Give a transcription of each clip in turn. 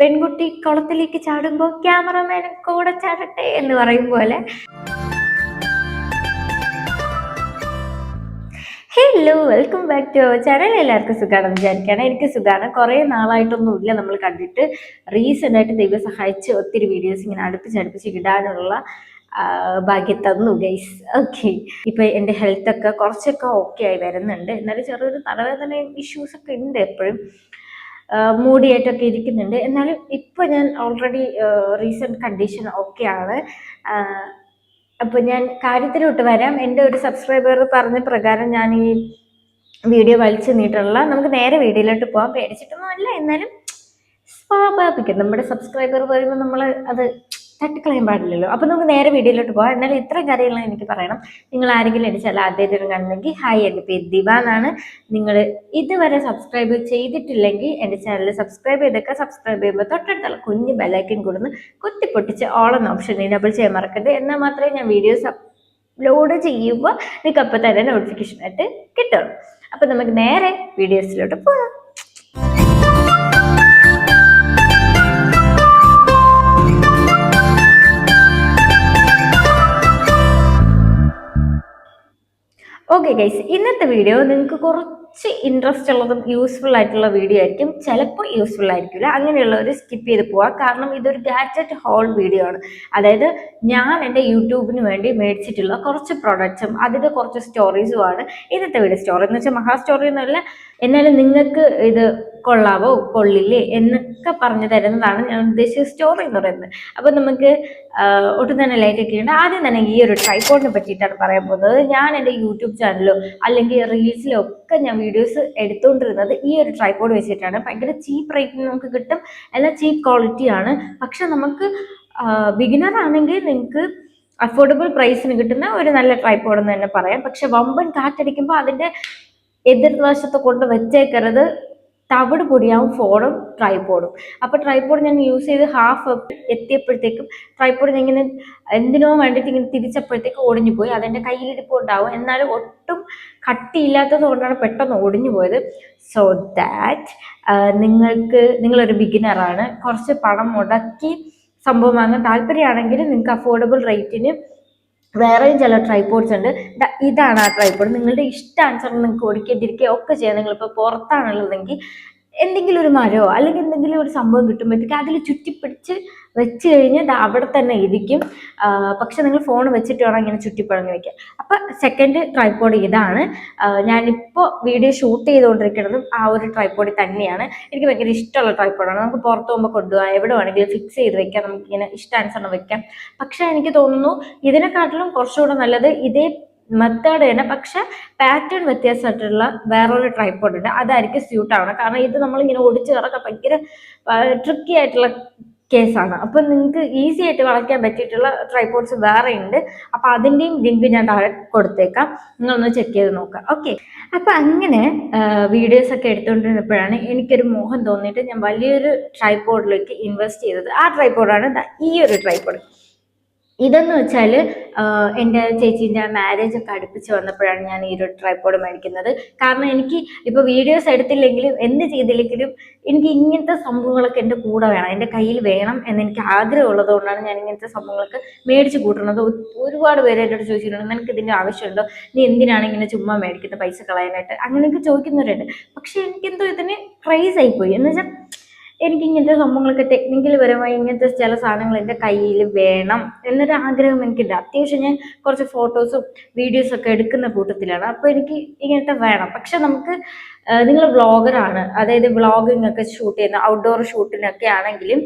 പെൺകുട്ടി കുളത്തിലേക്ക് ചാടുമ്പോൾ ക്യാമറമാൻ കൂടെ ചാടട്ടെ എന്ന് പറയും പോലെ. Hello, welcome back to our channel. എല്ലാവർക്കും സുഖമാണെന്ന് വിചാരിക്കുകയാണ്. എനിക്ക് സുഖമാണ്. കുറേ നാളായിട്ടൊന്നും ഇല്ല നമ്മൾ കണ്ടിട്ട്. റീസെൻ്റ് ആയിട്ട് ദൈവം സഹായിച്ച് ഒത്തിരി വീഡിയോസ് ഇങ്ങനെ അടുപ്പിച്ച് ഇടാനുള്ള ഭാഗ്യം തന്നു ഗൈസ്. ഓക്കെ, ഇപ്പം എൻ്റെ ഹെൽത്തൊക്കെ കുറച്ചൊക്കെ ഓക്കെ ആയി വരുന്നുണ്ട്. എന്നാലും ചെറിയൊരു തലവേദന ഇഷ്യൂസ് ഒക്കെ ഉണ്ട് എപ്പോഴും. മൂടിയായിട്ടൊക്കെ ഇരിക്കുന്നുണ്ട്. എന്നാലും ഇപ്പം ഞാൻ ഓൾറെഡി റീസെൻറ്റ് കണ്ടീഷൻ ഓക്കെ ആണ്. അപ്പോൾ ഞാൻ കാര്യത്തിലോട്ട് വരാം. എൻ്റെ ഒരു സബ്സ്ക്രൈബർ പറഞ്ഞ പ്രകാരം ഞാൻ ഈ വീഡിയോ വലിച്ചു നീട്ടുള്ള, നമുക്ക് നേരെ വീഡിയോയിലോട്ട് പോകാൻ. പേടിച്ചിട്ടൊന്നും അല്ല, എന്നാലും സ്വാഭാവികം നമ്മുടെ സബ്സ്ക്രൈബർ പറയുമ്പോൾ നമ്മൾ അത് തട്ടിക്കളയാൻ പാടില്ലല്ലോ. അപ്പോൾ നമുക്ക് നേരെ വീഡിയോയിലോട്ട് പോകാം. എന്നാലും ഇത്രയും കാര്യങ്ങളും എനിക്ക് പറയണം. നിങ്ങൾ ആരെങ്കിലും എൻ്റെ ചില ആദ്യമായിട്ട് കാണുന്നെങ്കിൽ, ഹായ്, എൻ്റെ പേര് ദിവ എന്നാണ്. നിങ്ങൾ ഇതുവരെ സബ്സ്ക്രൈബ് ചെയ്തിട്ടില്ലെങ്കിൽ എൻ്റെ ചാനൽ സബ്സ്ക്രൈബ് ചെയ്തൊക്കെ, സബ്സ്ക്രൈബ് ചെയ്യുമ്പോൾ തൊട്ടടുത്തുള്ള കുഞ്ഞ് ബെല്ലൈക്കൻ കൊടുന്ന് കുത്തിപ്പൊട്ടിച്ച് ഓൾ എന്ന ഓപ്ഷൻ എനേബിൾ ചെയ്യാൻ മറക്കരുത്. എന്നാൽ മാത്രമേ ഞാൻ വീഡിയോസ് അപ്ലോഡ് ചെയ്യുമ്പോൾ നിങ്ങൾക്ക് അപ്പോൾ തന്നെ നോട്ടിഫിക്കേഷൻ ആയിട്ട് കിട്ടുള്ളൂ. അപ്പോൾ നമുക്ക് നേരെ വീഡിയോസിലോട്ട് പോകാം. ഓക്കെ ഗൈസ്, ഇന്നത്തെ വീഡിയോ നിങ്ങൾക്ക് കുറച്ച് ഇൻട്രസ്റ്റ് ഉള്ളതും യൂസ്ഫുൾ ആയിട്ടുള്ള വീഡിയോ ആയിരിക്കും. ചിലപ്പോൾ യൂസ്ഫുൾ ആയിരിക്കില്ല, അങ്ങനെയുള്ളവർ സ്കിപ്പ് ചെയ്ത് പോവാം. കാരണം ഇതൊരു ഗാഡ്ജറ്റ് ഹോൾ വീഡിയോ ആണ്. അതായത് ഞാൻ എൻ്റെ യൂട്യൂബിന് വേണ്ടി മേടിച്ചിട്ടുള്ള കുറച്ച് പ്രൊഡക്ട്സും അതിൻ്റെ കുറച്ച് സ്റ്റോറീസുമാണ് ഇന്നത്തെ വീഡിയോ. സ്റ്റോറി എന്ന് വെച്ചാൽ മഹാ സ്റ്റോറി എന്നല്ല, എന്നാലും നിങ്ങൾക്ക് ഇത് കൊള്ളാവോ കൊള്ളില്ലേ എന്നൊക്കെ പറഞ്ഞു തരുന്നതാണ് ഞാൻ ഉദ്ദേശിച്ച സ്റ്റോറി എന്ന് പറയുന്നത്. അപ്പം നമുക്ക് ഒട്ടും തന്നെ ലൈറ്റ് ഒക്കെ ഉണ്ട്. ആദ്യം തന്നെ ഈ ഒരു ട്രൈപോഡിനെ പറ്റിയിട്ടാണ് പറയാൻ പോകുന്നത്. ഞാൻ എൻ്റെ യൂട്യൂബ് ചാനലിലോ അല്ലെങ്കിൽ റീൽസിലോ ഒക്കെ ഞാൻ വീഡിയോസ് എടുത്തുകൊണ്ടിരുന്നത് ഈ ഒരു ട്രൈപോഡ് വെച്ചിട്ടാണ്. ഭയങ്കര ചീപ്പ് റേറ്റിന് നമുക്ക് കിട്ടും, എല്ലാം ചീപ്പ് ക്വാളിറ്റിയാണ്. പക്ഷെ നമുക്ക് ബിഗിനർ ആണെങ്കിൽ നിങ്ങൾക്ക് അഫോർഡബിൾ പ്രൈസിന് കിട്ടുന്ന ഒരു നല്ല ട്രൈപോഡ് എന്ന് തന്നെ പറയാം. പക്ഷെ വമ്പൻ കാറ്റടിക്കുമ്പോൾ അതിൻ്റെ എതിർവശത്ത് കൊണ്ട് വെച്ചേക്കരുത്, തവിട് പൊടിയാവും ഫോണും ട്രൈപോഡും. അപ്പോൾ ട്രൈപോഡ് ഞാൻ യൂസ് ചെയ്ത് ഹാഫ് എത്തിയപ്പോഴത്തേക്കും ട്രൈപോഡ് ഞാൻ ഇങ്ങനെ എന്തിനോ വേണ്ടിയിട്ട് ഇങ്ങനെ തിരിച്ചപ്പോഴത്തേക്കും ഒടിഞ്ഞു പോയി. അതെൻ്റെ കയ്യിലിരിപ്പ് ഉണ്ടാവും, എന്നാലും ഒട്ടും കട്ടിയില്ലാത്തത് കൊണ്ടാണ് പെട്ടെന്ന് ഒടിഞ്ഞു പോയത്. സോ ദാറ്റ് നിങ്ങളൊരു ബിഗിനറാണ്, കുറച്ച് പണം മുടക്കി സംഭവം വാങ്ങാൻ താല്പര്യമാണെങ്കിൽ നിങ്ങൾക്ക് അഫോർഡബിൾ റേറ്റിന് വേറെയും ചില ട്രൈപോഡ്സ് ഉണ്ട്. ഇതാണ് ആ ട്രൈപോഡ്. നിങ്ങളുടെ ഇഷ്ടാനുസരണം നിങ്ങൾക്ക് ഓടിക്കേണ്ടിരിക്കുകയോ ഒക്കെ ചെയ്യാം. നിങ്ങളിപ്പോൾ പുറത്താണുള്ളതെങ്കിൽ എന്തെങ്കിലും ഒരു മരമോ അല്ലെങ്കിൽ എന്തെങ്കിലും ഒരു സംഭവം കിട്ടുമ്പോഴത്തേക്ക് അതിൽ ചുറ്റിപ്പിടിച്ച് വെച്ച് കഴിഞ്ഞാൽ അവിടെ തന്നെ ഇരിക്കും. പക്ഷെ നിങ്ങൾ ഫോൺ വെച്ചിട്ട് വേണം ഇങ്ങനെ ചുറ്റിപ്പഴഞ്ഞ് വെക്കാൻ. അപ്പം സെക്കൻഡ് ട്രൈപോഡ് ഇതാണ്. ഞാനിപ്പോൾ വീഡിയോ ഷൂട്ട് ചെയ്തുകൊണ്ടിരിക്കുന്നതും ആ ഒരു ട്രൈപോഡിൽ തന്നെയാണ്. എനിക്ക് ഭയങ്കര ഇഷ്ടമുള്ള ട്രൈപോഡാണ്. നമുക്ക് പുറത്ത് പോകുമ്പോൾ കൊണ്ടുപോകാം, എവിടെ വേണമെങ്കിലും ഫിക്സ് ചെയ്ത് വെക്കാം, നമുക്കിങ്ങനെ ഇഷ്ടാനുസരണം വെക്കാം. പക്ഷെ എനിക്ക് തോന്നുന്നു ഇതിനെക്കാട്ടിലും കുറച്ചുകൂടെ നല്ലത് ഇതേ മെത്തേഡ് തന്നെ, പക്ഷെ പാറ്റേൺ വ്യത്യാസമായിട്ടുള്ള വേറൊരു ട്രൈപോഡ് ഉണ്ട്. അതായിരിക്കും സ്യൂട്ട് ആവണം. കാരണം ഇത് നമ്മളിങ്ങനെ ഓടിച്ച് കിടക്കാൻ ഭയങ്കര ട്രിക്കി ആയിട്ടുള്ള കേസാണ്. അപ്പം നിങ്ങൾക്ക് ഈസി ആയിട്ട് വളയ്ക്കാൻ പറ്റിയിട്ടുള്ള ട്രൈപോഡ്സ് വേറെ ഉണ്ട്. അപ്പം അതിൻ്റെയും ലിങ്ക് ഞാൻ താഴെ കൊടുത്തേക്കാം, നിങ്ങളൊന്ന് ചെക്ക് ചെയ്ത് നോക്കാം. ഓക്കെ, അപ്പം അങ്ങനെ വീഡിയോസൊക്കെ എടുത്തുകൊണ്ടിരുന്നപ്പോഴാണ് എനിക്കൊരു മോഹം തോന്നിയിട്ട് ഞാൻ വലിയൊരു ട്രൈപോഡിലേക്ക് ഇൻവെസ്റ്റ് ചെയ്തത്. ആ ട്രൈപോഡാണ് ഈ ഒരു ട്രൈപോഡ്. ഇതെന്ന് വെച്ചാൽ എൻ്റെ ചേച്ചീൻ്റെ മാരേജ് ഒക്കെ അടുപ്പിച്ച് വന്നപ്പോഴാണ് ഞാൻ ഈ ഒരു ട്രൈപോഡ് മേടിക്കുന്നത്. കാരണം എനിക്ക് ഇപ്പോൾ വീഡിയോസ് എടുത്തില്ലെങ്കിലും എന്ത് ചെയ്തില്ലെങ്കിലും എനിക്ക് ഇങ്ങനത്തെ സംഭവങ്ങളൊക്കെ എൻ്റെ കൂടെ വേണം, എൻ്റെ കയ്യിൽ വേണം എന്നെനിക്ക് ആഗ്രഹമുള്ളത് കൊണ്ടാണ് ഞാൻ ഇങ്ങനത്തെ സംഭവങ്ങളൊക്കെ മേടിച്ച് കൂട്ടുന്നത്. ഒരുപാട് പേര് എന്നോട് ചോദിച്ചിട്ടുണ്ട്, നിനക്ക് ഇതിൻ്റെ ആവശ്യമുണ്ടോ, നീ എന്തിനാണ് ഇങ്ങനെ ചുമ്മാ മേടിക്കുന്ന പൈസ കളയാനായിട്ട്, അങ്ങനെയൊക്കെ ചോദിക്കുന്നവരുണ്ട്. പക്ഷെ എനിക്കെന്തോ ഇതിന് ക്രൈസ് ആയിപ്പോയി. എന്ന് വെച്ചാൽ എനിക്ക് ഇങ്ങനത്തെ സംഭവങ്ങളൊക്കെ ടെക്നിക്കൽ പരമായി ഇങ്ങനത്തെ ചില സാധനങ്ങൾ എൻ്റെ കയ്യിൽ വേണം എന്നൊരു ആഗ്രഹം എനിക്കുണ്ട്. അത്യാവശ്യം ഞാൻ കുറച്ച് ഫോട്ടോസും വീഡിയോസും ഒക്കെ എടുക്കുന്ന കൂട്ടത്തിലാണ്. അപ്പോൾ എനിക്ക് ഇങ്ങനത്തെ വേണം. പക്ഷെ നമുക്ക് നിങ്ങൾ വ്ളോഗറാണ്, അതായത് വ്ളോഗിങ് ഒക്കെ ഷൂട്ട് ചെയ്യുന്ന ഔട്ട്ഡോർ ഷൂട്ടിനൊക്കെ ആണെങ്കിലും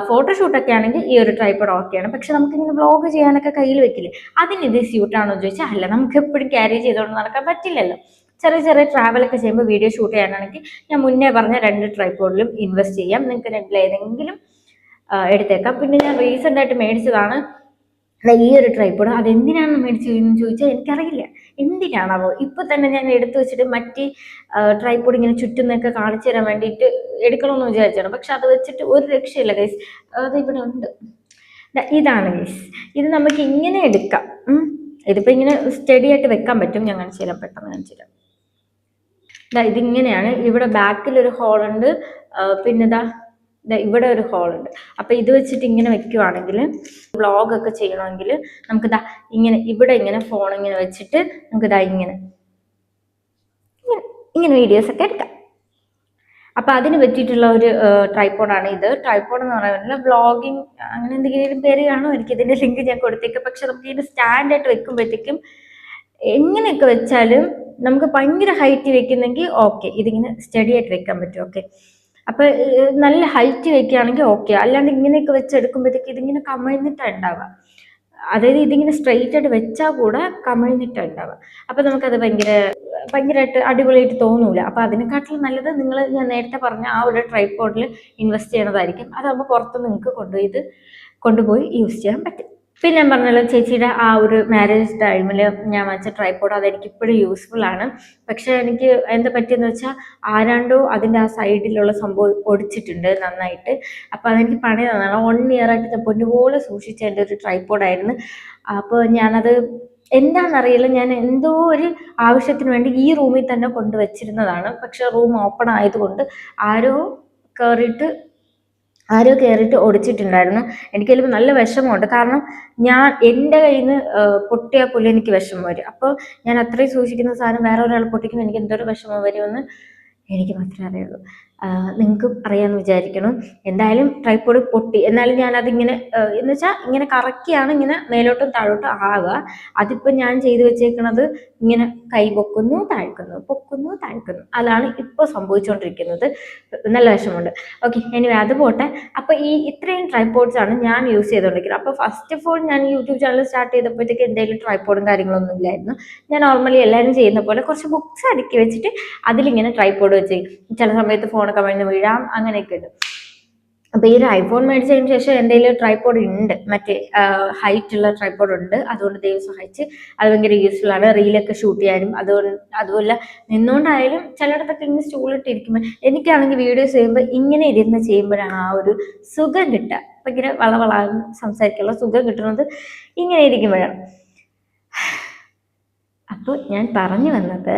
ഫോട്ടോഷൂട്ടൊക്കെ ആണെങ്കിൽ ഈ ഒരു ട്രൈപോഡ് ഓക്കെയാണ്. പക്ഷെ നമുക്കിങ്ങനെ വ്ളോഗ് ചെയ്യാനൊക്കെ കയ്യിൽ വെക്കില്ലേ, അതിന് ഇത് സ്യൂട്ടാണോ എന്ന് ചോദിച്ചാൽ അല്ല. നമുക്ക് എപ്പോഴും ക്യാരി ചെയ്തുകൊണ്ട് നടക്കാൻ പറ്റില്ലല്ലോ. ചെറിയ ട്രാവലൊക്കെ ചെയ്യുമ്പോൾ വീഡിയോ ഷൂട്ട് ചെയ്യാനാണെങ്കിൽ ഞാൻ മുന്നേ പറഞ്ഞ 2 ട്രൈപോഡിലും ഇൻവെസ്റ്റ് ചെയ്യാം. നിങ്ങൾക്ക് രണ്ടിൽ ഏതെങ്കിലും എടുത്തേക്കാം. പിന്നെ ഞാൻ റീസെൻ്റ് ആയിട്ട് മേടിച്ചതാണ് ഈ ഒരു ട്രൈപോഡ്. അതെന്തിനാണ് മേടിച്ചതെന്ന് ചോദിച്ചാൽ എനിക്കറിയില്ല എന്തിനാണാവോ. ഇപ്പം തന്നെ ഞാൻ എടുത്തു വെച്ചിട്ട് മറ്റേ ട്രൈപോഡ് ഇങ്ങനെ ചുറ്റുന്നൊക്കെ കാണിച്ചു തരാൻ വേണ്ടിയിട്ട് എടുക്കണമെന്ന് വിചാരിച്ചാണ്. പക്ഷെ അത് വെച്ചിട്ട് ഒരു രക്ഷയില്ല ഗൈസ്. അത് ഇവിടെ ഉണ്ട്. ഇതാണ് ഗൈസ്. ഇത് നമുക്ക് ഇങ്ങനെ എടുക്കാം. ഇതിപ്പോൾ ഇങ്ങനെ സ്റ്റഡി ആയിട്ട് വെക്കാൻ പറ്റും. ഞാൻ കാണിച്ചു തരാം, പെട്ടെന്ന് കാണിച്ചു തരാം. ഇതിങ്ങനെയാണ്. ഇവിടെ ബാക്കിലൊരു ഹോളുണ്ട്. പിന്നെ ഇവിടെ ഒരു ഹോൾ ഉണ്ട്. അപ്പൊ ഇത് വെച്ചിട്ട് ഇങ്ങനെ വെക്കുവാണെങ്കിൽ വ്ളോഗൊക്കെ ചെയ്യണമെങ്കിൽ നമുക്ക് ഇങ്ങനെ ഇവിടെ ഇങ്ങനെ ഫോൺ ഇങ്ങനെ വെച്ചിട്ട് നമുക്ക് ഇങ്ങനെ ഇങ്ങനെ വീഡിയോസ് ഒക്കെ എടുക്കാം. അപ്പൊ അതിന് പറ്റിയിട്ടുള്ള ഒരു ട്രൈപോഡാണ് ഇത്. ട്രൈപോഡ് എന്ന് പറയുന്നത് വ്ളോഗിങ് അങ്ങനെ എന്തെങ്കിലും പേര് കാണും, എനിക്ക് ഇതിന്റെ ലിങ്ക് ഞാൻ കൊടുത്തേക്ക്. പക്ഷെ നമുക്ക് ഇത് സ്റ്റാൻഡായിട്ട് വെക്കുമ്പോഴത്തേക്കും എങ്ങനെയൊക്കെ വെച്ചാലും നമുക്ക് ഭയങ്കര ഹൈറ്റ് വെക്കുന്നെങ്കിൽ ഓക്കെ, ഇതിങ്ങനെ സ്റ്റഡി ആയിട്ട് വെക്കാൻ പറ്റും. ഓക്കെ, അപ്പൊ നല്ല ഹൈറ്റ് വെക്കുകയാണെങ്കിൽ ഓക്കെ. അല്ലാണ്ട് ഇങ്ങനെയൊക്കെ വെച്ചെടുക്കുമ്പോഴത്തേക്ക് ഇതിങ്ങനെ കമിഴ്ന്നിട്ടാണ് ഉണ്ടാവുക. അതായത് ഇതിങ്ങനെ സ്ട്രെയിറ്റ് ആയിട്ട് വെച്ചാൽ കൂടെ കമിഴ്ന്നിട്ടാണ് ഉണ്ടാവുക. അപ്പൊ നമുക്കത് ഭയങ്കരമായിട്ട് അടിപൊളിയായിട്ട് തോന്നൂല. അപ്പൊ അതിനെക്കാട്ടിലും നല്ലത് ഞാൻ നേരത്തെ പറഞ്ഞ ആ ഒരു ട്രൈപോഡിൽ ഇൻവെസ്റ്റ് ചെയ്യണതായിരിക്കും. അതാകുമ്പോൾ പുറത്ത് നിങ്ങൾക്ക് കൊണ്ടുപോയി യൂസ് ചെയ്യാൻ പറ്റും. പിന്നെ ഞാൻ പറഞ്ഞല്ലോ, ചേച്ചിയുടെ ആ ഒരു മാരേജ് ടൈമിൽ ഞാൻ വാങ്ങിച്ച ട്രൈപോഡ് അതെനിക്ക് ഇപ്പോഴും യൂസ്ഫുൾ ആണ്. പക്ഷെ എനിക്ക് എന്താ പറ്റിയെന്ന് വെച്ചാൽ ആരാണ്ടോ അതിൻ്റെ ആ സൈഡിലുള്ള സംഭവം ഒടിച്ചിട്ടുണ്ട് നന്നായിട്ട്. അപ്പോൾ അതെനിക്ക് പണി തന്നതാണ്. 1 year ആയിട്ട് പൊന്നുപോലെ സൂക്ഷിച്ച എൻ്റെ ഒരു ട്രൈപോഡായിരുന്നു. അപ്പോൾ ഞാനത് എന്താണെന്നറിയില്ല, ഞാൻ എന്തോ ഒരു ആവശ്യത്തിന് വേണ്ടി ഈ റൂമിൽ തന്നെ കൊണ്ടുവച്ചിരുന്നതാണ്. പക്ഷെ റൂം ഓപ്പൺ ആയതുകൊണ്ട് ആരോ കയറിയിട്ട് ഒടിച്ചിട്ടുണ്ടായിരുന്നു. എനിക്കതിൽ നല്ല വിഷമമുണ്ട്. കാരണം എൻ്റെ കയ്യിൽ നിന്ന് പൊട്ടിയാൽ പോലും എനിക്ക് വിഷമം വരും. അപ്പോൾ ഞാൻ അത്രയും സൂക്ഷിക്കുന്ന സാധനം വേറെ ഒരാൾ പൊട്ടിക്കുമ്പോൾ എനിക്ക് എന്തൊരു വിഷമം വരുമെന്ന് എനിക്ക് മാത്രമേ അറിയുള്ളൂ. നിങ്ങൾക്കും അറിയാമെന്ന് വിചാരിക്കണം. എന്തായാലും ട്രൈപോഡ് പൊട്ടി. എന്നാലും ഞാനതിങ്ങനെ എന്ന് വെച്ചാൽ ഇങ്ങനെ കറക്കിയാണ് ഇങ്ങനെ മേലോട്ടും താഴോട്ടും ആവുക. അതിപ്പോൾ ഞാൻ ചെയ്തു വെച്ചേക്കുന്നത് ഇങ്ങനെ കൈ പൊക്കുന്നു താഴ്ക്കുന്നു. അതാണ് ഇപ്പോൾ സംഭവിച്ചുകൊണ്ടിരിക്കുന്നത്. നല്ല വിഷമമുണ്ട്. ഓക്കെ, എനിവേ അത് പോട്ടെ. അപ്പോൾ ഇത്രയും ട്രൈപോഡ്സ് ആണ് ഞാൻ യൂസ് ചെയ്തുകൊണ്ടിരിക്കുന്നത്. അപ്പോൾ ഫസ്റ്റ് ഓഫ് ഓൾ ഞാൻ യൂട്യൂബ് ചാനൽ സ്റ്റാർട്ട് ചെയ്തപ്പോഴത്തേക്ക് എന്തെങ്കിലും ട്രൈപോഡും കാര്യങ്ങളൊന്നും ഇല്ലായിരുന്നു. ഞാൻ നോർമലി എല്ലാവരും ചെയ്യുന്ന പോലെ കുറച്ച് ബുക്സ് അടുക്കി വെച്ചിട്ട് അതിലിങ്ങനെ ട്രൈപോഡ് വെച്ച് ചില സമയത്ത് ഫോൺ കമിഴ്ന്ന് വീഴാം, അങ്ങനെയൊക്കെ ഉണ്ട്. അപ്പോൾ ഈ ഒരു ഐഫോൺ മേടിച്ചതിന് ശേഷം എൻ്റെ കയ്യിൽ ട്രൈപോഡ് ഉണ്ട്, മറ്റേ ഹൈറ്റുള്ള ട്രൈപോഡ് ഉണ്ട്. അതുകൊണ്ട് ദൈവം സഹായിച്ച് അത് ഭയങ്കര യൂസ്ഫുൾ ആണ്. റീലൊക്കെ ഷൂട്ട് ചെയ്യാനും അതുപോലെ നിന്നുകൊണ്ടായാലും ചിലയിടത്തൊക്കെ ഇങ്ങനെ സ്റ്റൂളിട്ടിരിക്കുമ്പോൾ എനിക്കാണെങ്കിൽ വീഡിയോസ് ചെയ്യുമ്പോൾ ഇങ്ങനെ ഇരുന്ന് ചെയ്യുമ്പോഴാണ് ആ ഒരു സുഖം കിട്ടുക. ഭയങ്കര വളവളാന്ന് സംസാരിക്കാനുള്ള സുഖം കിട്ടുന്നത് ഇങ്ങനെ ഇരിക്കുമ്പോഴാണ്. അപ്പോൾ ഞാൻ പറഞ്ഞു വന്നത്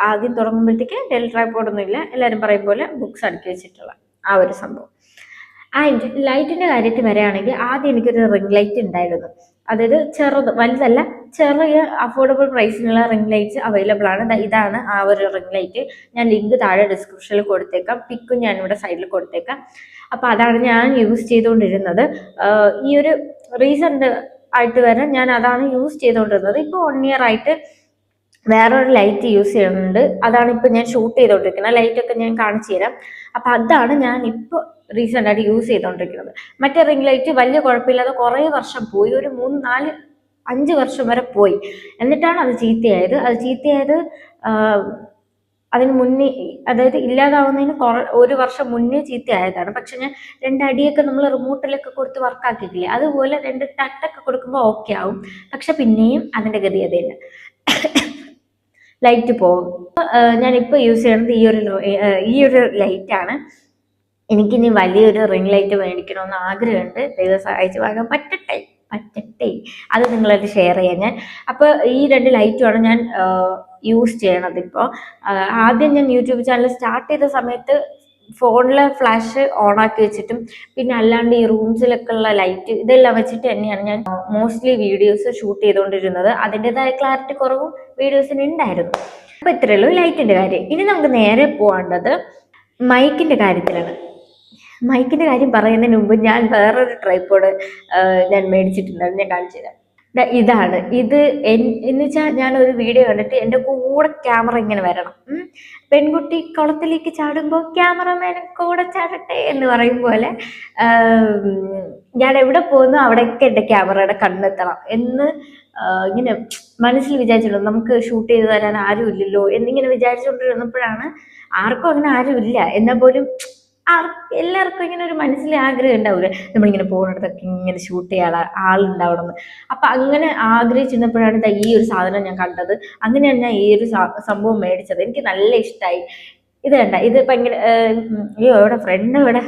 ആദ്യം തുടങ്ങുമ്പോഴത്തേക്ക് ട്രൈപോഡൊന്നും ഇല്ല, എല്ലാവരും പറയും പോലെ ബുക്സ് അടുക്കി വെച്ചിട്ടുള്ള ആ ഒരു സംഭവം. ലൈറ്റിന്റെ കാര്യത്തിൽ വരികയാണെങ്കിൽ ആദ്യം എനിക്കൊരു റിംഗ് ലൈറ്റ് ഉണ്ടായിരുന്നു. അതായത് വലുതല്ല, ചെറിയ അഫോർഡബിൾ പ്രൈസിനുള്ള റിംഗ് ലൈറ്റ്സ് അവൈലബിൾ ആണ്. ഇതാണ് ആ ഒരു റിംഗ് ലൈറ്റ്. ഞാൻ ലിങ്ക് താഴെ ഡിസ്ക്രിപ്ഷനിൽ കൊടുത്തേക്കാം, പിക്കും ഞാനിവിടെ സൈഡിൽ കൊടുത്തേക്കാം. അപ്പോൾ അതാണ് ഞാൻ യൂസ് ചെയ്തുകൊണ്ടിരുന്നത്. ഈ ഒരു റീസെന്റ് ആയിട്ട് വരെ ഞാൻ അതാണ് യൂസ് ചെയ്തുകൊണ്ടിരുന്നത്. ഇപ്പോൾ 1 year ആയിട്ട് വേറൊരു ലൈറ്റ് യൂസ് ചെയ്യുന്നുണ്ട്. അതാണ് ഇപ്പൊ ഞാൻ ഷൂട്ട് ചെയ്തോണ്ടിരിക്കുന്നത്. ലൈറ്റൊക്കെ ഞാൻ കാണിച്ചു തരാം. അപ്പൊ അതാണ് ഞാൻ ഇപ്പൊ റീസെന്റ് ആയിട്ട് യൂസ് ചെയ്തോണ്ടിരിക്കുന്നത്. മറ്റേ റിംഗ് ലൈറ്റ് വലിയ കുഴപ്പമില്ലാതെ കുറെ വർഷം പോയി, ഒരു 3, 4, 5 വർഷം വരെ പോയി. എന്നിട്ടാണ് അത് ചീത്തയായത്. അതിന് മുന്നേ, അതായത് ഇല്ലാതാവുന്നതിന് 1 വർഷം മുന്നേ ചീത്തയായതാണ്. പക്ഷെ ഞാൻ 2 അടിയൊക്കെ നമ്മൾ റിമോട്ടിലൊക്കെ കൊടുത്ത് വർക്കാക്കിയിട്ടില്ലേ, അതുപോലെ 2 തട്ടൊക്കെ കൊടുക്കുമ്പോൾ ഓക്കെ ആവും. പക്ഷെ പിന്നെയും അതിന്റെ ഗതി അതല്ല, ലൈറ്റ് പോകും. ഞാനിപ്പോൾ യൂസ് ചെയ്യുന്നത് ഈ ഒരു ലൈറ്റാണ്. എനിക്കിനി വലിയൊരു റിംഗ് ലൈറ്റ് മേടിക്കണമെന്ന് ആഗ്രഹമുണ്ട്. ദൈവം സഹായിച്ച് വാങ്ങാൻ പറ്റട്ടെ. അത് നിങ്ങളായിട്ട് ഷെയർ ചെയ്യാം ഞാൻ. അപ്പോൾ ഈ 2 ലൈറ്റുമാണ് ഞാൻ യൂസ് ചെയ്യണത് ഇപ്പോൾ. ആദ്യം ഞാൻ യൂട്യൂബ് ചാനൽ സ്റ്റാർട്ട് ചെയ്ത സമയത്ത് ഫോണിലെ ഫ്ലാഷ് ഓൺ ആക്കി വെച്ചിട്ടും പിന്നെ അല്ലാണ്ട് ഈ റൂംസിലൊക്കെ ഉള്ള ലൈറ്റ് ഇതെല്ലാം വെച്ചിട്ട് തന്നെയാണ് ഞാൻ മോസ്റ്റ്ലി വീഡിയോസ് ഷൂട്ട് ചെയ്തുകൊണ്ടിരുന്നത്. അതിൻ്റെതായ ക്ലാരിറ്റി കുറവും വീഡിയോസിന് ഉണ്ടായിരുന്നു. അപ്പോൾ ഇത്രയേ ഉള്ളൂ ലൈറ്റിൻ്റെ കാര്യം. ഇനി നമുക്ക് നേരെ പോകേണ്ടത് മൈക്കിൻ്റെ കാര്യത്തിലാണ്. മൈക്കിൻ്റെ കാര്യം പറയുന്നതിന് മുമ്പ് ഞാൻ വേറൊരു ട്രൈപോഡ് ഞാൻ മേടിച്ചിട്ടുണ്ടായിരുന്നു, ഞാൻ കാണിച്ചു തരാം. ഇതാണ് ഇത്. എന്ന് വെച്ചാൽ ഞാനൊരു വീഡിയോ കണ്ടിട്ട് എൻ്റെ കൂടെ ക്യാമറ ഇങ്ങനെ വരണം. പെൺകുട്ടി കുളത്തിലേക്ക് ചാടുമ്പോൾ ക്യാമറമാനും കൂടെ ചാടട്ടെ എന്ന് പറയും പോലെ ഞാൻ എവിടെ പോകുന്നു അവിടെയൊക്കെ എൻ്റെ ക്യാമറയുടെ കണ്ണെത്തണം എന്ന് ഇങ്ങനെ മനസ്സിൽ വിചാരിച്ചിട്ടുണ്ട്. നമുക്ക് ഷൂട്ട് ചെയ്ത് തരാൻ ആരും ഇല്ലല്ലോ എന്നിങ്ങനെ വിചാരിച്ചുകൊണ്ടിരുന്നപ്പോഴാണ്, ആർക്കും അങ്ങനെ ആരും ഇല്ല എന്നാൽ പോലും എല്ലാവർക്കും ഇങ്ങനെ ഒരു മനസ്സിൽ ആഗ്രഹം ഉണ്ടാവില്ലേ, നമ്മളിങ്ങനെ പോകുന്നിടത്തൊക്കെ ഇങ്ങനെ ഷൂട്ട് ചെയ്യാൻ ആളുണ്ടാവണം എന്ന്. അപ്പൊ അങ്ങനെ ആഗ്രഹിച്ചിരുന്നപ്പോഴാണ് ഈ ഒരു സാധനം ഞാൻ കണ്ടത്. അങ്ങനെയാണ് ഞാൻ ഈ ഒരു സംഭവം മേടിച്ചത്. എനിക്ക് നല്ല ഇഷ്ടമായി. ഇത് കണ്ട, ഇത് ഭയങ്കര ഇവിടെ ഫ്രണ്ട് ഇവിടെ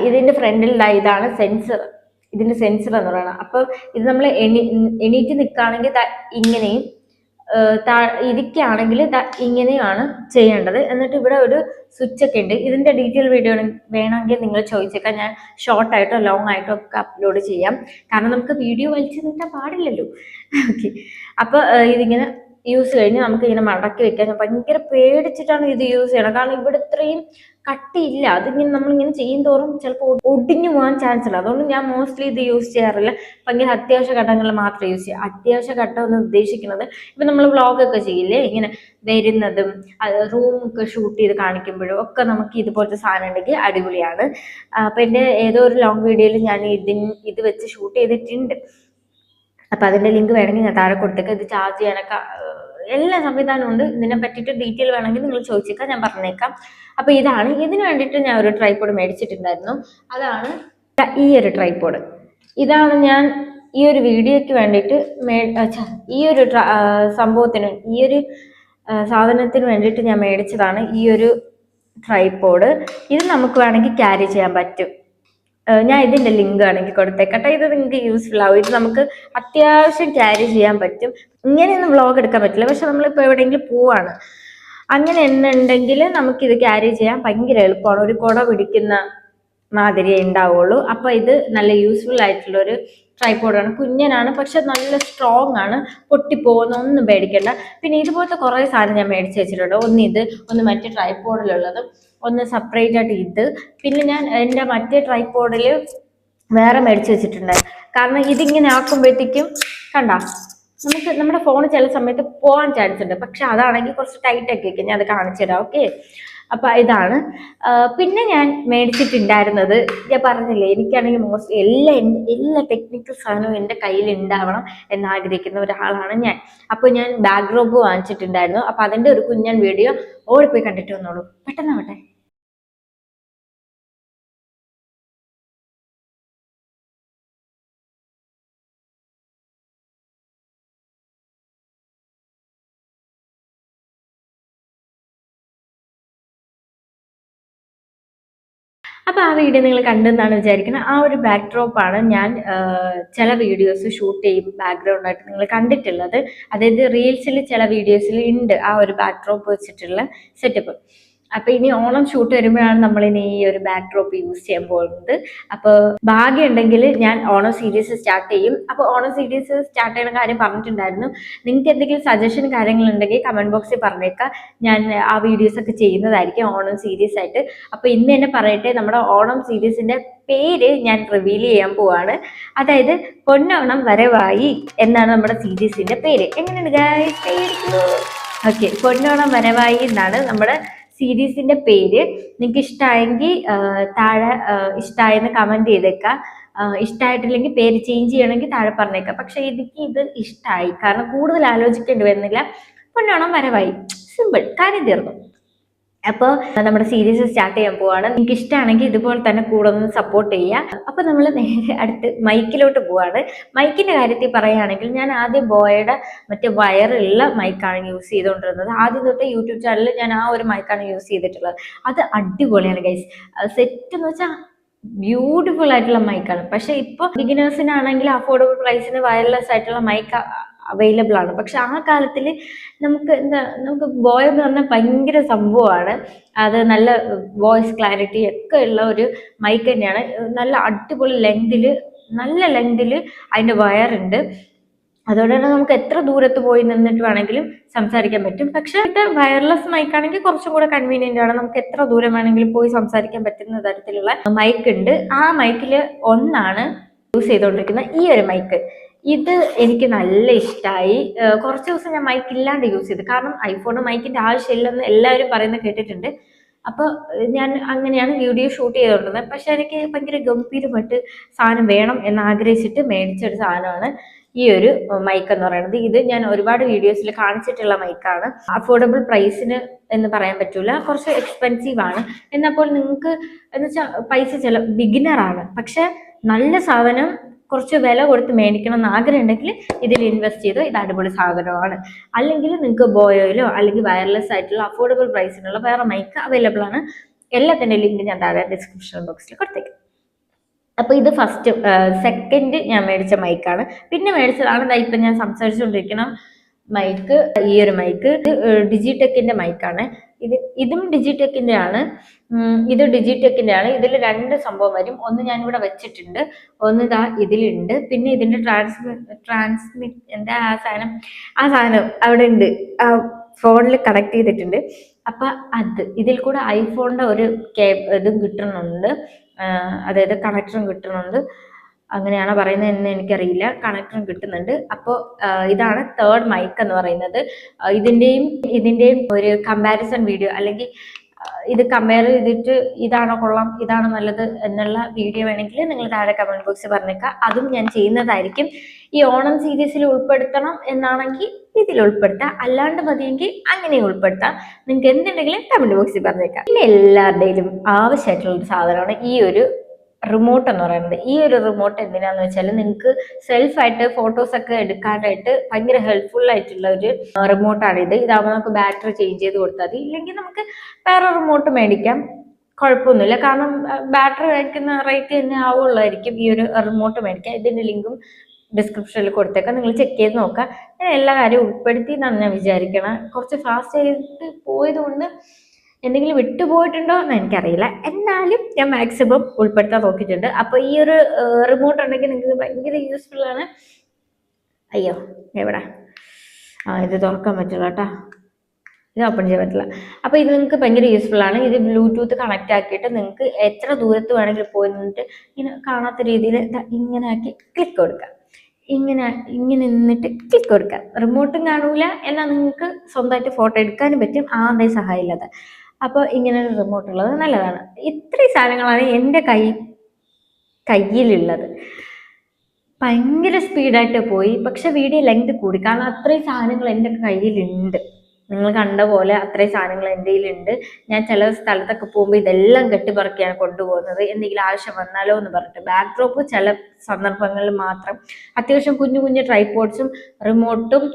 ഇതിന്റെ ഫ്രണ്ടിൽ ഇതാണ് സെൻസർ. ഇതിന്റെ സെൻസർ എന്ന് പറയുന്നത്. അപ്പൊ ഇത് നമ്മൾ എണീറ്റ് നിൽക്കുകയാണെങ്കിൽ ഇങ്ങനെയും ഇരിക്കുകയാണെങ്കിൽ ഇങ്ങനെയാണ് ചെയ്യേണ്ടത്. എന്നിട്ട് ഇവിടെ ഒരു സ്വിച്ച് ഒക്കെ ഉണ്ട്. ഇതിന്റെ ഡീറ്റെയിൽ വീഡിയോ വേണമെങ്കിൽ നിങ്ങൾ ചോദിച്ചേക്കാം, ഞാൻ ഷോർട്ട് ആയിട്ടോ ലോങ് ആയിട്ടോ ഒക്കെ അപ്ലോഡ് ചെയ്യാം. കാരണം നമുക്ക് വീഡിയോ വലിച്ചു നീട്ടാൻ പാടില്ലല്ലോ. ഓക്കെ, അപ്പൊ ഇതിങ്ങനെ യൂസ് കഴിഞ്ഞ് നമുക്ക് ഇങ്ങനെ മടക്കി വെക്കാൻ ഞാൻ ഭയങ്കര പേടിച്ചിട്ടാണ് ഇത് യൂസ് ചെയ്യണം. കാരണം ഇവിടെ ഇത്രയും കട്ടിയില്ല. അതിങ്ങനെ നമ്മളിങ്ങനെ ചെയ്യും തോറും ചിലപ്പോൾ ഒടിഞ്ഞു പോകാൻ ചാൻസ് ഉണ്ട്. അതുകൊണ്ട് ഞാൻ മോസ്റ്റ്ലി ഇത് യൂസ് ചെയ്യാറില്ല. ഭയങ്കര അത്യാവശ്യ ഘട്ടങ്ങളിൽ മാത്രമേ യൂസ് ചെയ്യാം. അത്യാവശ്യ ഘട്ടം എന്ന് ഉദ്ദേശിക്കുന്നത് ഇപ്പൊ നമ്മൾ വ്ളോഗൊക്കെ ചെയ്യില്ലേ, ഇങ്ങനെ വരുന്നതും റൂമൊക്കെ ഷൂട്ട് ചെയ്ത് കാണിക്കുമ്പോഴും ഒക്കെ നമുക്ക് ഇതുപോലത്തെ സാധനം ഉണ്ടെങ്കിൽ അടിപൊളിയാണ്. അപ്പൊ എൻ്റെ ഏതോ ഒരു ലോങ് വീഡിയോയിൽ ഞാൻ ഇത് വെച്ച് ഷൂട്ട് ചെയ്തിട്ടുണ്ട്. അപ്പൊ അതിന്റെ ലിങ്ക് വേണമെങ്കിൽ ഞാൻ താഴെ കൊടുത്തേക്കാം. ഇത് ചാർജ് ചെയ്യാനൊക്കെ എല്ലാ സംവിധാനവും ഉണ്ട്. ഇതിനെ പറ്റിയിട്ട് ഡീറ്റെയിൽ വേണമെങ്കിൽ നിങ്ങൾ ചോദിച്ചേക്കാം, ഞാൻ പറഞ്ഞേക്കാം. അപ്പൊ ഇതാണ്, ഇതിന് വേണ്ടിയിട്ട് ഞാൻ ഒരു ട്രൈപോഡ് മേടിച്ചിട്ടുണ്ടായിരുന്നു. അതാണ് ഈ ഒരു ട്രൈപോഡ്. ഇതാണ് ഞാൻ ഈ ഒരു വീഡിയോയ്ക്ക് വേണ്ടിയിട്ട് ഈ ഒരു സംഭവത്തിന്, ഈ ഒരു സാധനത്തിന് വേണ്ടിയിട്ട് ഞാൻ മേടിച്ചതാണ് ഈ ഒരു ട്രൈപോഡ്. ഇത് നമുക്ക് വേണമെങ്കിൽ ക്യാരി ചെയ്യാൻ പറ്റും. ഞാൻ ഇതിന്റെ ലിങ്ക് ആണെങ്കിൽ കൊടുത്തേക്കട്ടെ. ഇത് നിങ്ങൾക്ക് യൂസ്ഫുൾ ആവും. ഇത് നമുക്ക് അത്യാവശ്യം ക്യാരി ചെയ്യാൻ പറ്റും. ഇങ്ങനെയൊന്നും വ്ളോഗ് എടുക്കാൻ പറ്റില്ല, പക്ഷെ നമ്മളിപ്പോൾ എവിടെയെങ്കിലും പോവാണ് അങ്ങനെ എന്നുണ്ടെങ്കിൽ നമുക്കിത് ക്യാരി ചെയ്യാൻ ഭയങ്കര എളുപ്പമാണ്. ഒരു കുട പിടിക്കുന്ന മാതിരിയേ ഉണ്ടാവുള്ളൂ. അപ്പൊ ഇത് നല്ല യൂസ്ഫുൾ ആയിട്ടുള്ള ഒരു ട്രൈപോഡാണ്. കുഞ്ഞനാണ്, പക്ഷെ നല്ല സ്ട്രോങ് ആണ്. പൊട്ടിപ്പോകുന്ന ഒന്നും പേടിക്കണ്ട. പിന്നെ ഇതുപോലത്തെ കുറെ സാധനം ഞാൻ മേടിച്ച് വെച്ചിട്ടുണ്ട്. ഒന്ന് ഇത്, ഒന്ന് മറ്റേ ട്രൈപോഡിലുള്ളത്, ഒന്ന് സെപ്പറേറ്റ് ആയിട്ട് ഇത്. പിന്നെ ഞാൻ എൻ്റെ മറ്റേ ട്രൈപോഡിൽ വേറെ മേടിച്ച് വെച്ചിട്ടുണ്ടായിരുന്നു. കാരണം ഇതിങ്ങനെ ആക്കുമ്പോഴത്തേക്കും കണ്ട നമുക്ക് നമ്മുടെ ഫോൺ ചില സമയത്ത് പോകാൻ ചാൻസ് ഉണ്ട്. പക്ഷെ അതാണെങ്കിൽ കുറച്ച് ടൈറ്റ് ആക്കി വെക്കും. ഞാൻ അത് കാണിച്ചു തരാം. ഓക്കെ, അപ്പൊ ഇതാണ്. പിന്നെ ഞാൻ മേടിച്ചിട്ടുണ്ടായിരുന്നത്, ഞാൻ പറഞ്ഞില്ലേ, എനിക്കാണെങ്കിൽ മോസ്റ്റ് എല്ലാ ടെക്നിക്കൽ സാധനവും എൻ്റെ കയ്യിൽ ഉണ്ടാവണം എന്നാഗ്രഹിക്കുന്ന ഒരാളാണ് ഞാൻ. അപ്പൊ ഞാൻ ബാക്ക് ഡ്രോപ്പ് വാങ്ങിച്ചിട്ടുണ്ടായിരുന്നു. അപ്പൊ അതിന്റെ ഒരു കുഞ്ഞൻ വീഡിയോ ഓടിപ്പോയി കണ്ടിട്ട് വന്നോളൂ. പെട്ടെന്നാവട്ടെ. അപ്പൊ ആ വീഡിയോ നിങ്ങൾ കണ്ടെന്നാണ് വിചാരിക്കുന്നത്. ആ ഒരു ബാക്ക് ഡ്രോപ്പാണ് ഞാൻ ചില വീഡിയോസ് ഷൂട്ട് ചെയ്യും ബാക്ക്ഗ്രൗണ്ട് ആയിട്ട് നിങ്ങൾ കണ്ടിട്ടുള്ളത്. അതായത് റീൽസിൽ ചില വീഡിയോസിൽ ഉണ്ട് ആ ഒരു ബാക്ക് ഡ്രോപ്പ് വെച്ചിട്ടുള്ള സെറ്റപ്പ്. അപ്പൊ ഇനി ഓണം ഷൂട്ട് വരുമ്പോഴാണ് നമ്മൾ ഇനി ഈ ഒരു ബാക്ക് ഡ്രോപ്പ് യൂസ് ചെയ്യാൻ പോകുന്നത്. അപ്പൊ ഭാഗ്യം ഉണ്ടെങ്കിൽ ഞാൻ ഓണം സീരീസ് സ്റ്റാർട്ട് ചെയ്യും. അപ്പൊ ഓണം സീരീസ് സ്റ്റാർട്ട് ചെയ്യുന്ന കാര്യം പറഞ്ഞിട്ടുണ്ടായിരുന്നു. നിങ്ങൾക്ക് എന്തെങ്കിലും സജഷൻ കാര്യങ്ങൾ ഉണ്ടെങ്കിൽ കമന്റ് ബോക്സിൽ പറഞ്ഞേക്കാം. ഞാൻ ആ വീഡിയോസ് ഒക്കെ ചെയ്യുന്നതായിരിക്കും ഓണം സീരീസ് ആയിട്ട്. അപ്പൊ ഇന്ന് തന്നെ പറയട്ടെ, നമ്മുടെ ഓണം സീരീസിന്റെ പേര് ഞാൻ റിവീൽ ചെയ്യാൻ പോവാണ്. അതായത് പൊന്നോണം വരവായി എന്നാണ് നമ്മുടെ സീരീസിന്റെ പേര്. എങ്ങനെയുണ്ട് ഗൈസ്? ഓക്കെ, പൊന്നോണം വരവായി എന്നാണ് നമ്മുടെ സീരീസിന്റെ പേര്. നിങ്ങൾക്ക് ഇഷ്ടമായെങ്കിൽ താഴെ ഇഷ്ടമായെന്ന് കമന്റ് ചെയ്തേക്കാം. ഇഷ്ടമായിട്ടില്ലെങ്കിൽ പേര് ചേഞ്ച് ചെയ്യണമെങ്കിൽ താഴെ പറഞ്ഞേക്കാം. പക്ഷെ എനിക്ക് ഇത് ഇഷ്ടമായി, കാരണം കൂടുതൽ ആലോചിക്കേണ്ടി വരുന്നില്ല. പൊന്നോണം വരവായി, സിമ്പിൾ, കാര്യം തീർന്നു. അപ്പോൾ നമ്മുടെ സീരീസ് സ്റ്റാർട്ട് ചെയ്യാൻ പോവാണ്. നിങ്ങൾക്ക് ഇഷ്ടമാണെങ്കിൽ ഇതുപോലെ തന്നെ കൂടെ ഒന്ന് സപ്പോർട്ട് ചെയ്യുക. അപ്പൊ നമ്മൾ നേരെ അടുത്ത് മൈക്കിലോട്ട് പോവാണ്. മൈക്കിന്റെ കാര്യത്തിൽ പറയുകയാണെങ്കിൽ ഞാൻ ആദ്യം ബോയയുടെ മറ്റേ വയറുള്ള മൈക്കാണ് യൂസ് ചെയ്തുകൊണ്ടിരുന്നത്. ആദ്യം തൊട്ട് യൂട്യൂബ് ചാനലിൽ ഞാൻ ആ ഒരു മൈക്കാണ് യൂസ് ചെയ്തിട്ടുള്ളത്. അത് അടിപൊളിയാണ് ഗൈസ്. സെറ്റ് എന്ന് വെച്ചാൽ ബ്യൂട്ടിഫുൾ ആയിട്ടുള്ള മൈക്കാണ്. പക്ഷെ ഇപ്പൊ ബിഗിനേഴ്സിനാണെങ്കിൽ അഫോർഡബിൾ പ്രൈസിന് വയർലെസ് ആയിട്ടുള്ള മൈക്ക് അവൈലബിൾ ആണ്. പക്ഷെ ആ കാലത്തിൽ നമുക്ക് ബോയ് എന്ന് പറഞ്ഞാൽ ഭയങ്കര സംഭവമാണ്. അത് നല്ല വോയിസ് ക്ലാരിറ്റി ഒക്കെ ഉള്ള ഒരു മൈക്ക് തന്നെയാണ്. നല്ല അടിപൊളി നല്ല ലെങ്തില് അതിന്റെ വയറുണ്ട്. അതുകൊണ്ട് തന്നെ നമുക്ക് എത്ര ദൂരത്ത് പോയി നിന്നിട്ട് വേണമെങ്കിലും സംസാരിക്കാൻ പറ്റും. പക്ഷെ ഇത് വയർലെസ് മൈക്കാണെങ്കിൽ കുറച്ചും കൂടെ കൺവീനിയന്റ് ആണ്. നമുക്ക് എത്ര ദൂരം വേണമെങ്കിലും പോയി സംസാരിക്കാൻ പറ്റുന്ന തരത്തിലുള്ള മൈക്ക് ഉണ്ട്. ആ മൈക്കില് ഒന്നാണ് യൂസ് ചെയ്തുകൊണ്ടിരിക്കുന്ന ഈ ഒരു മൈക്ക്. ഇത് എനിക്ക് നല്ല ഇഷ്ടമായി. കുറച്ച് ദിവസം ഞാൻ മൈക്ക് ഇല്ലാണ്ട് യൂസ് ചെയ്തു. കാരണം ഐഫോണ് മൈക്കിന്റെ ആവശ്യമില്ലെന്ന് എല്ലാവരും പറയുന്നത് കേട്ടിട്ടുണ്ട്. അപ്പൊ ഞാൻ അങ്ങനെയാണ് വീഡിയോ ഷൂട്ട് ചെയ്തുകൊണ്ടിരുന്നത്. പക്ഷെ എനിക്ക് ഭയങ്കര ഗംഭീരമായിട്ട് സാധനം വേണം എന്ന് ആഗ്രഹിച്ചിട്ട് മേടിച്ചൊരു സാധനമാണ് ഈ ഒരു മൈക്ക് എന്ന് പറയുന്നത്. ഇത് ഞാൻ ഒരുപാട് വീഡിയോസിൽ കാണിച്ചിട്ടുള്ള മൈക്കാണ്. അഫോർഡബിൾ പ്രൈസിന് എന്ന് പറയാൻ പറ്റൂല, കുറച്ച് എക്സ്പെൻസീവ് ആണ്. എന്നപ്പോൾ നിങ്ങൾക്ക് എന്ന് വെച്ചാൽ പൈസ ബിഗിനർ ആണ്, പക്ഷെ നല്ല സാധനം കുറച്ച് വില കൊടുത്ത് മേടിക്കണം എന്ന് ആഗ്രഹം ഉണ്ടെങ്കിൽ ഇതിൽ ഇൻവെസ്റ്റ് ചെയ്തോ. ഇത് അടിപൊളി സാധനമാണ്. അല്ലെങ്കിൽ നിങ്ങൾക്ക് ബോയോയിലോ അല്ലെങ്കിൽ വയർലെസ് ആയിട്ടുള്ള അഫോർഡബിൾ പ്രൈസിനുള്ള വേറെ മൈക്ക് അവൈലബിൾ ആണ്. എല്ലാത്തിൻ്റെ ലിങ്ക് ഞാൻ താഴെ ഡിസ്ക്രിപ്ഷൻ ബോക്സിൽ കൊടുത്തേക്കും. അപ്പൊ ഇത് സെക്കൻഡ് ഞാൻ മേടിച്ച മൈക്കാണ്. പിന്നെ മേടിച്ചതാണ് ഇപ്പം ഞാൻ സംസാരിച്ചുകൊണ്ടിരിക്കണം മൈക്ക്, ഈ ഒരു മൈക്ക് ഡിജിടെക്കിന്റെ മൈക്കാണ്. ഇതും ഡിജിടെക്കിന്റെ ആണ്. ഇത് ഡിജിടെക്കിന്റെ ആണ്. ഇതിൽ രണ്ട് സംഭവം വരും. ഒന്ന് ഞാനിവിടെ വെച്ചിട്ടുണ്ട്, ഒന്ന് ഇതാ ഇതിലുണ്ട്. പിന്നെ ഇതിന്റെ ട്രാൻസ്മിറ്റ് എന്താ ആ സാധനം അവിടെ ഉണ്ട്, ഫോണിൽ കണക്ട് ചെയ്തിട്ടുണ്ട്. അപ്പൊ ഇതിൽ കൂടെ ഐഫോണിന്റെ ഒരു ഇതും കിട്ടുന്നുണ്ട്, അതായത് കണക്ടറും കിട്ടുന്നുണ്ട്. അങ്ങനെയാണോ പറയുന്നത് എന്ന് എനിക്കറിയില്ല. കണക്ടറും കിട്ടുന്നുണ്ട്. അപ്പോൾ ഇതാണ് തേർഡ് മൈക്ക് എന്ന് പറയുന്നത്. ഇതിന്റെയും ഒരു കമ്പാരിസൺ വീഡിയോ, അല്ലെങ്കിൽ ഇത് കമ്പയർ ചെയ്തിട്ട് ഇതാണോ കൊള്ളാം, ഇതാണോ നല്ലത് എന്നുള്ള വീഡിയോ വേണമെങ്കിൽ നിങ്ങൾ താഴെ കമന്റ് ബോക്സിൽ പറഞ്ഞേക്കാം. അതും ഞാൻ ചെയ്യുന്നതായിരിക്കും. ഈ ഓണം സീരീസിൽ ഉൾപ്പെടുത്തണം എന്നാണെങ്കിൽ ഇതിൽ ഉൾപ്പെടുത്താം, അല്ലാണ്ട് മതിയെങ്കിൽ അങ്ങനെ ഉൾപ്പെടുത്താം. നിങ്ങൾക്ക് എന്തുണ്ടെങ്കിലും കമന്റ് ബോക്സിൽ പറഞ്ഞേക്കാം. പിന്നെ എല്ലാവരുടെയും ആവശ്യമായിട്ടുള്ള ഒരു സാധനമാണ് ഈ ഒരു റിമോട്ട് എന്ന് പറയുന്നത്. ഈ ഒരു റിമോട്ട് എന്തിനാന്ന് വെച്ചാൽ നിങ്ങൾക്ക് സെൽഫായിട്ട് ഫോട്ടോസ് ഒക്കെ എടുക്കാനായിട്ട് ഭയങ്കര ഹെൽപ്ഫുൾ ആയിട്ടുള്ള ഒരു റിമോട്ടാണ് ഇത്. ഇതാകുമ്പോൾ നമുക്ക് ബാറ്ററി ചേഞ്ച് ചെയ്ത് കൊടുത്താൽ മതി. ഇല്ലെങ്കിൽ നമുക്ക് വേറെ റിമോട്ട് മേടിക്കാം, കുഴപ്പമൊന്നുമില്ല. കാരണം ബാറ്ററി മേടിക്കുന്ന റേറ്റ് തന്നെ ആവുള്ളായിരിക്കും ഈ ഒരു റിമോട്ട് മേടിക്കാം. ഇതിന്റെ ലിങ്കും ഡിസ്ക്രിപ്ഷനിൽ കൊടുത്തേക്കാം, നിങ്ങൾ ചെക്ക് ചെയ്ത് നോക്കാം. ഞാൻ എല്ലാ കാര്യവും ഉൾപ്പെടുത്തി എന്നാണ് ഞാൻ വിചാരിക്കണം. കുറച്ച് ഫാസ്റ്റ് ആയിട്ട് പോയത് കൊണ്ട് എന്തെങ്കിലും വിട്ടുപോയിട്ടുണ്ടോ എന്ന് എനിക്കറിയില്ല. എന്നാലും ഞാൻ മാക്സിമം ഉൾപ്പെടുത്താൻ നോക്കിയിട്ടുണ്ട്. അപ്പോൾ ഈ ഒരു റിമോട്ട് ഉണ്ടെങ്കിൽ നിങ്ങൾക്ക് ഭയങ്കര യൂസ്ഫുൾ ആണ്. അയ്യോ എവിടെ, ഇത് തുറക്കാൻ പറ്റില്ല കേട്ടോ, ഇത് ഓപ്പൺ ചെയ്യാൻ പറ്റില്ല. അപ്പോൾ ഇത് നിങ്ങൾക്ക് ഭയങ്കര യൂസ്ഫുൾ ആണ്. ഇത് ബ്ലൂടൂത്ത് കണക്ട് ആക്കിയിട്ട് നിങ്ങൾക്ക് എത്ര ദൂരത്ത് വേണമെങ്കിലും പോയി നിന്നിട്ട് ഇങ്ങനെ കാണാത്ത രീതിയിൽ ഇങ്ങനെ ആക്കി ക്ലിക്ക് കൊടുക്കാം. ഇങ്ങനെ നിന്നിട്ട് ക്ലിക്ക് കൊടുക്കാം. റിമോട്ടും കാണൂല, എന്നാൽ നിങ്ങൾക്ക് സ്വന്തമായിട്ട് ഫോട്ടോ എടുക്കാനും പറ്റും, ആരുടെയും സഹായം ഇല്ലാതെ. അപ്പോൾ ഇങ്ങനെ ഒരു റിമോട്ട് ഉള്ളത് നല്ലതാണ്. ഇത്രയും സാധനങ്ങളാണ് എൻ്റെ കയ്യിലുള്ളത്. ഭയങ്കര സ്പീഡായിട്ട് പോയി, പക്ഷെ വീഡിയോ ലെങ്ത് കൂടി, കാരണം അത്രയും സാധനങ്ങൾ എൻ്റെ കയ്യിലുണ്ട്. നിങ്ങൾ കണ്ട പോലെ അത്രയും സാധനങ്ങൾ എൻ്റെ കയ്യിലുണ്ട്. ഞാൻ ചില സ്ഥലത്തൊക്കെ പോകുമ്പോൾ ഇതെല്ലാം കെട്ടിപ്പറക്കിയാണ് കൊണ്ടുപോകുന്നത്, എന്തെങ്കിലും ആവശ്യം വന്നാലോ എന്ന് പറഞ്ഞിട്ട്. ബാക്ക് ഡ്രോപ്പ് ചില സന്ദർഭങ്ങളിൽ മാത്രം. അത്യാവശ്യം കുഞ്ഞു കുഞ്ഞു ട്രൈപോഡ്സും റിമോട്ടും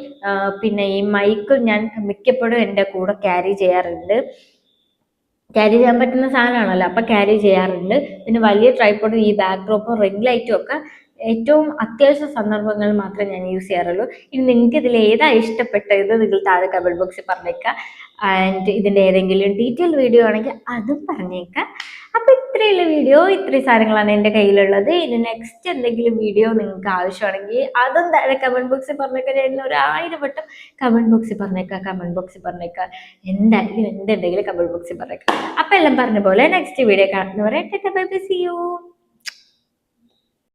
പിന്നെ ഈ മൈക്കും ഞാൻ മിക്കപ്പോഴും എൻ്റെ കൂടെ ക്യാരി ചെയ്യാറുണ്ട്. ക്യാരി ചെയ്യാൻ പറ്റുന്ന സാധനമാണല്ലോ, അപ്പം ക്യാരി ചെയ്യാറുണ്ട്. പിന്നെ വലിയ ട്രൈപോഡും ഈ ബാക്ക് ഡ്രോപ്പും റിംഗ് ലൈറ്റും ഒക്കെ ഏറ്റവും അത്യാവശ്യ സന്ദർഭങ്ങളിൽ മാത്രമേ ഞാൻ യൂസ് ചെയ്യാറുള്ളൂ. ഇനി നിങ്ങൾക്ക് ഇതിൽ ഏതാ ഇഷ്ടപ്പെട്ടത് നിങ്ങൾ താഴെ കമന്റ് ബോക്സിൽ പറഞ്ഞേക്കാം. ആൻഡ് ഇതിൻ്റെ ഏതെങ്കിലും ഡീറ്റെയിൽ വീഡിയോ ആണെങ്കിൽ അതും പറഞ്ഞേക്കാം. അപ്പോൾ ഇത്രയുള്ള വീഡിയോ, ഇത്രയും സാധനങ്ങളാണ് എൻ്റെ കയ്യിലുള്ളത്. ഇനി നെക്സ്റ്റ് എന്തെങ്കിലും വീഡിയോ നിങ്ങൾക്ക് ആവശ്യമാണെങ്കിൽ അതും താഴെ കമന്റ് ബോക്സിൽ പറഞ്ഞേക്കാം. ഞാൻ 1000 വട്ടം കമന്റ് ബോക്സിൽ പറഞ്ഞേക്കാം. എന്തായാലും എന്തുണ്ടെങ്കിലും കമന്റ് ബോക്സിൽ പറഞ്ഞേക്കാം. അപ്പോൾ എല്ലാം പറഞ്ഞ പോലെ നെക്സ്റ്റ് വീഡിയോ കാണുന്നവരെ ബൈ ബൈ, സീ യു.